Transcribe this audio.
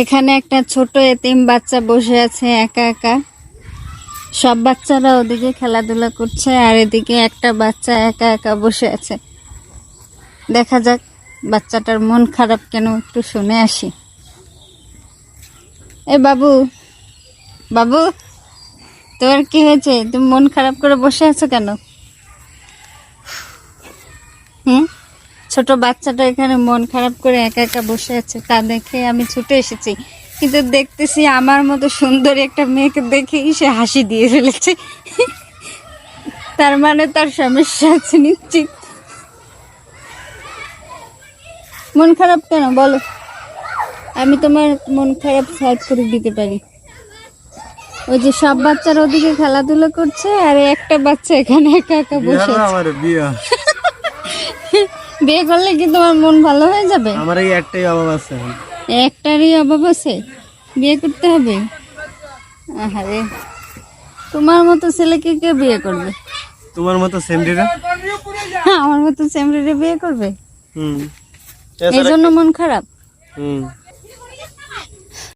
এখানে একটা ছোট এতিম বাচ্চা বসে আছে একা একা। সব বাচ্চারা ওদিকে খেলাধুলা করছে আর এদিকে একটা বাচ্চা একা একা বসে আছে। দেখা যাক বাচ্চাটার মন খারাপ কেন, একটু শুনে আসি। এ বাবু, বাবু তোমার কি হয়েছে? তুমি মন খারাপ করে বসে আছো কেন? ছোট বাচ্চাটা এখানে মন খারাপ করে একা একা বসে আছে, তা দেখে আমি ছুটে এসেছি। কিন্তু দেখতেছি আমার মতো সুন্দরী একটা মেয়েকে দেখেই সে হাসি দিয়ে ফেলেছে। তার মানে তার সমস্যা আছে নিশ্চিত। মন খারাপ কেন বলো, আমি তোমার মন খারাপ সলভ করে দিতে পারি। ওই যে সব বাচ্চারা ওদিকে খেলাধুলা করছে আর একটা বাচ্চা এখানে একা একা বসে আছে। বিয়ে করলে কি তোমার মন ভালো হয়ে যাবে? আমার এই একটাই অভাব আছে। একটারই অভাব আছে, বিয়ে করতে হবে? আরে তোমার মতো ছেলেকে কে বিয়ে করবে? তোমার মতো সেমরিরা? আমার মতো সেমরিরে বিয়ে করবে? হুম, এই জন্য মন খারাপ? হুম।